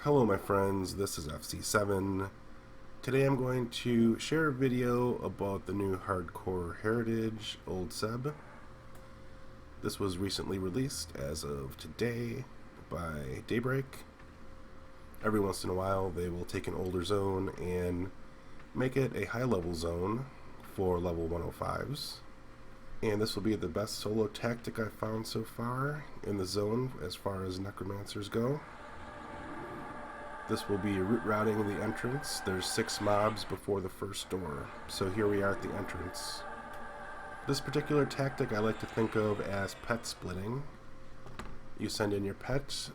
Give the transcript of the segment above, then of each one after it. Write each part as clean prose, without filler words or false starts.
Hello my friends, this is FC7. Today I'm going to share a video about the new hardcore heritage, Old Seb. This was recently released as of today by Daybreak. Every once in a while they will take an older zone and make it a high level zone for level 105s. And this will be the best solo tactic I've found so far in the zone as far as necromancers go. This will be route routing the entrance. There's 6 mobs before the first door. So here we are at the entrance. This particular tactic I like to think of as pet splitting. You send in your pet,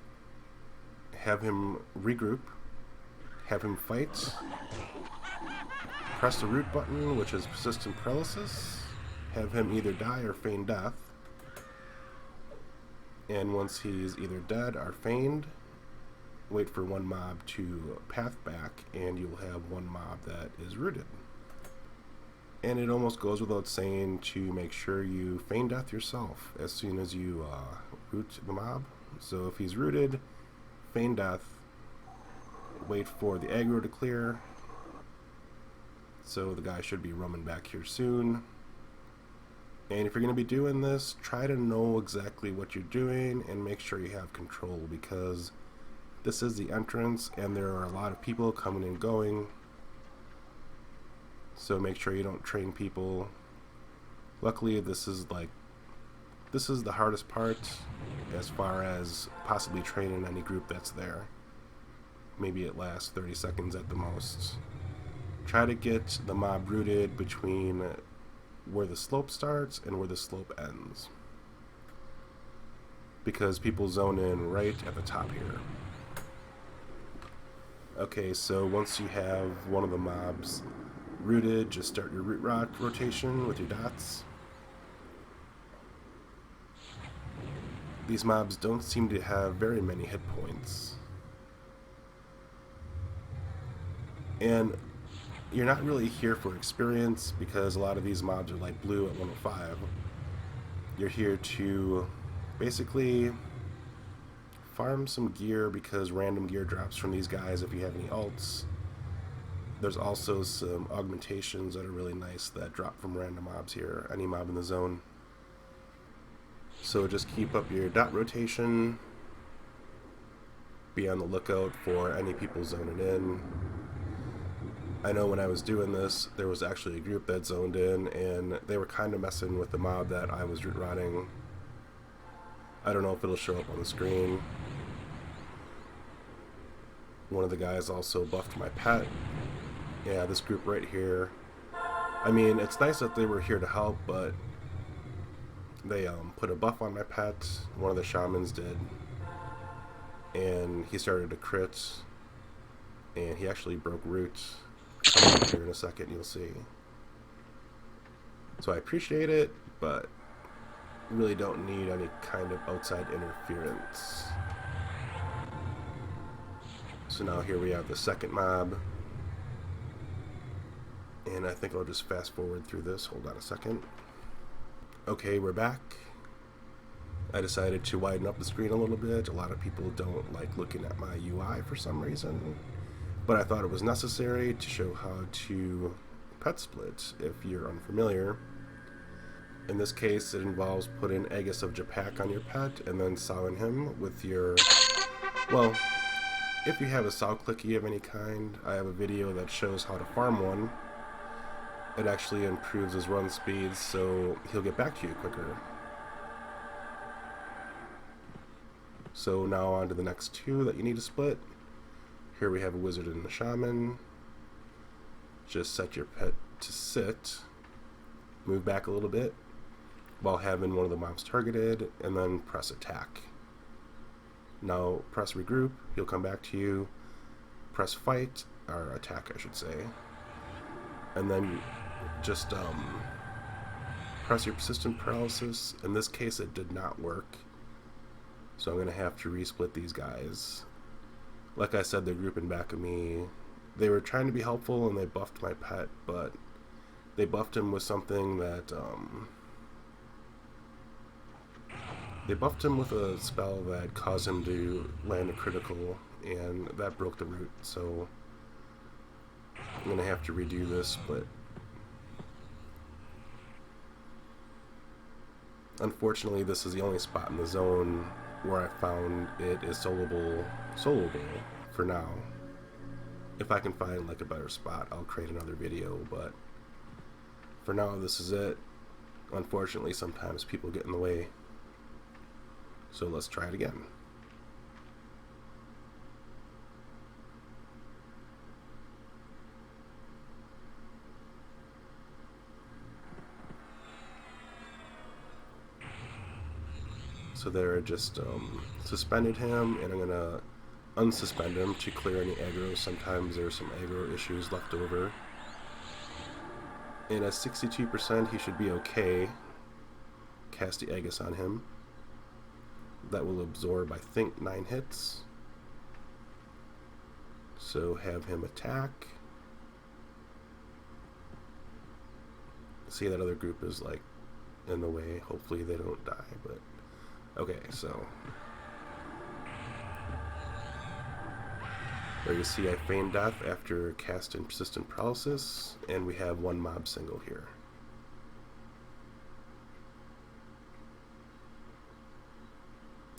have him regroup, have him fight, press the root button, which is persistent paralysis, have him either die or feign death. And once he's either dead or feigned, wait for one mob to path back and you'll have one mob that is rooted. And it almost goes without saying to make sure you feign death yourself as soon as you root the mob. So if he's rooted, feign death, wait for the aggro to clear. So the guy should be roaming back here soon. And if you're going to be doing this, try to know exactly what you're doing and make sure you have control, because this is the entrance and there are a lot of people coming and going. So make sure you don't train people. Luckily this is the hardest part as far as possibly training any group that's there. Maybe it lasts 30 seconds at the most. Try to get the mob rooted between where the slope starts and where the slope ends, because people zone in right at the top here. Okay, so once you have one of the mobs rooted, just start your root rotation with your dots. These mobs don't seem to have very many hit points. And you're not really here for experience, because a lot of these mobs are like blue at 105. You're here to basically farm some gear, because random gear drops from these guys if you have any alts. There's also some augmentations that are really nice that drop from random mobs here, any mob in the zone. So just keep up your dot rotation. Be on the lookout for any people zoning in. I know when I was doing this, there was actually a group that zoned in, and they were kind of messing with the mob that I was root rotting. I don't know if it'll show up on the screen. One of the guys also buffed my pet. Yeah, this group right here. I mean, it's nice that they were here to help, but they put a buff on my pet. One of the shamans did. And he started to crit. And he actually broke root. Come up here in a second, you'll see. So I appreciate it, but really don't need any kind of outside interference. So now here we have the second mob, and I think I'll just fast forward through this. Hold on a second. Okay, we're back. I decided to widen up the screen a little bit. A lot of people don't like looking at my UI for some reason, but I thought it was necessary to show how to pet split if you're unfamiliar. In this case, it involves putting Aegis of Japak on your pet and then sowing him with your, well, if you have a sow clicky of any kind, I have a video that shows how to farm one. It actually improves his run speeds, so he'll get back to you quicker. So now on to the next two that you need to split. Here we have a wizard and a shaman. Just set your pet to sit, move back a little bit while having one of the mobs targeted, and then press attack. Now press regroup, he'll come back to you, press fight, or attack I should say, and then just press your persistent paralysis. In this case it did not work, so I'm going to have to resplit these guys. Like I said, they're grouping back of me. They were trying to be helpful and they buffed my pet, but they buffed him with something that They buffed him with a spell that caused him to land a critical and that broke the root, so I'm gonna have to redo this, but unfortunately this is the only spot in the zone where I found it is soloable for now. If I can find like a better spot, I'll create another video, but for now this is it. Unfortunately, sometimes people get in the way, so let's try it again. So there, I just suspended him, and I'm gonna unsuspend him to clear any aggro. Sometimes there's some aggro issues left over. And at 62%, he should be okay. Cast the Aegis on him. That will absorb, I think, 9 hits. So have him attack. See, that other group is like in the way. Hopefully they don't die, but okay, so there you see I feigned death after casting Persistent Paralysis, and we have one mob single here.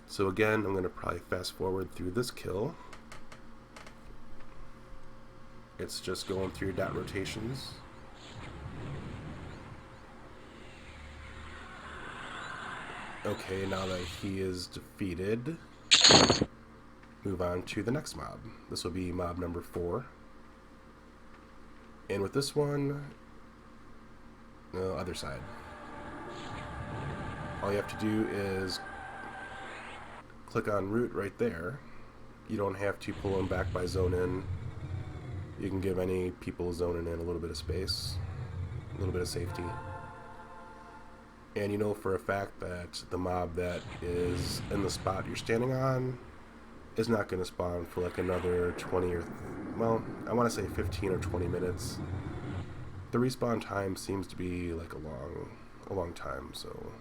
So again, I'm going to probably fast forward through this kill. It's just going through dot rotations. Okay, now that he is defeated, move on to the next mob. This will be mob number 4. And with this one, other side. All you have to do is click on root right there. You don't have to pull them back by zone in. You can give any people zoning in a little bit of space, a little bit of safety. And you know for a fact that the mob that is in the spot you're standing on is not going to spawn for like another 20 or, well, I want to say 15 or 20 minutes. The respawn time seems to be like a long time, so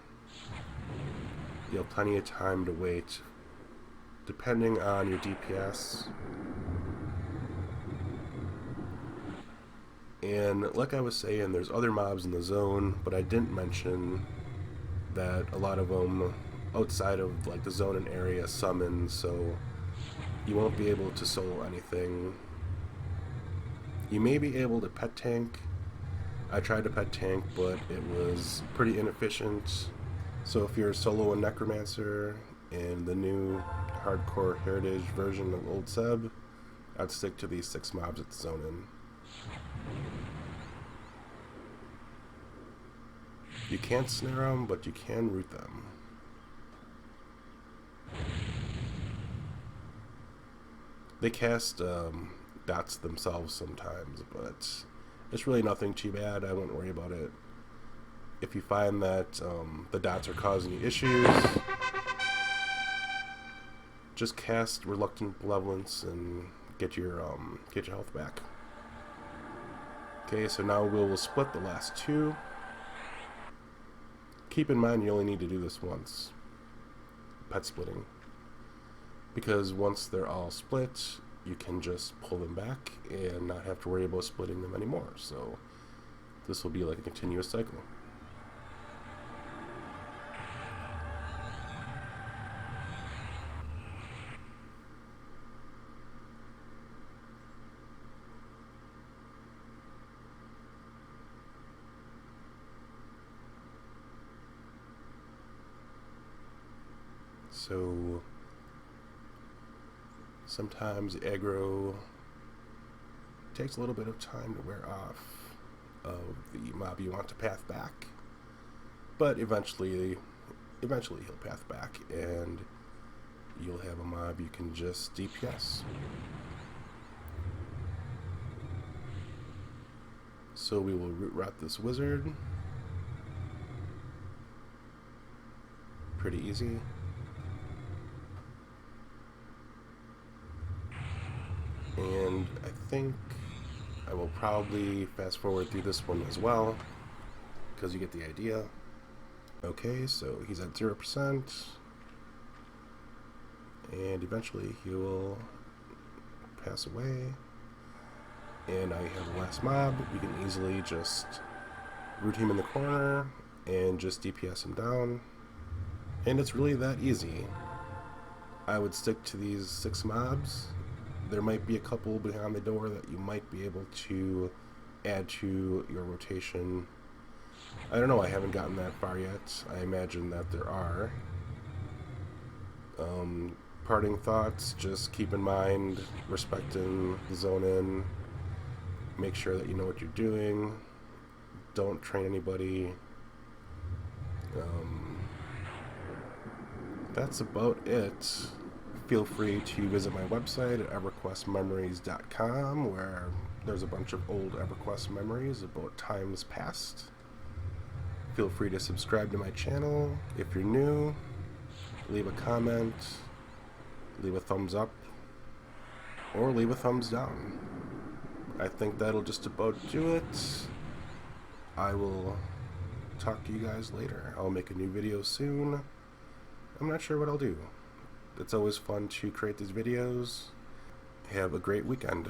you have plenty of time to wait, depending on your DPS. And like I was saying, there's other mobs in the zone, but I didn't mention that a lot of them outside of like the zone and area summon, so you won't be able to solo anything. You may be able to pet tank. I tried to pet tank, but it was pretty inefficient. So if you're solo a Necromancer in the new hardcore heritage version of Old Seb, I'd stick to these 6 mobs at the zone in. You can't snare them, but you can root them. They cast dots themselves sometimes, but it's really nothing too bad. I wouldn't worry about it. If you find that the dots are causing you issues, just cast Reluctant Malevolence and get your health back. Okay, so now we'll split the last 2. Keep in mind you only need to do this once, pet splitting, because once they're all split, you can just pull them back and not have to worry about splitting them anymore. So this will be like a continuous cycle. So sometimes aggro takes a little bit of time to wear off of the mob you want to path back, but eventually he'll path back and you'll have a mob you can just DPS. So we will root rot this wizard. Pretty easy. And I think I will probably fast forward through this one as well, because you get the idea. Okay, so he's at 0%, and eventually he will pass away, and I have the last mob, you can easily just root him in the corner and just DPS him down. And it's really that easy. I would stick to these 6 mobs. There might be a couple behind the door that you might be able to add to your rotation. I don't know, I haven't gotten that far yet. I imagine that there are. Parting thoughts, just keep in mind, respecting the zone in. Make sure that you know what you're doing. Don't train anybody. That's about it. Feel free to visit my website at EverQuest-Memories.com, where there's a bunch of old EverQuest memories about times past. Feel free to subscribe to my channel if you're new. Leave a comment, leave a thumbs up, or leave a thumbs down. I think that'll just about do it. I will talk to you guys later. I'll make a new video soon. I'm not sure what I'll do. It's always fun to create these videos. Have a great weekend.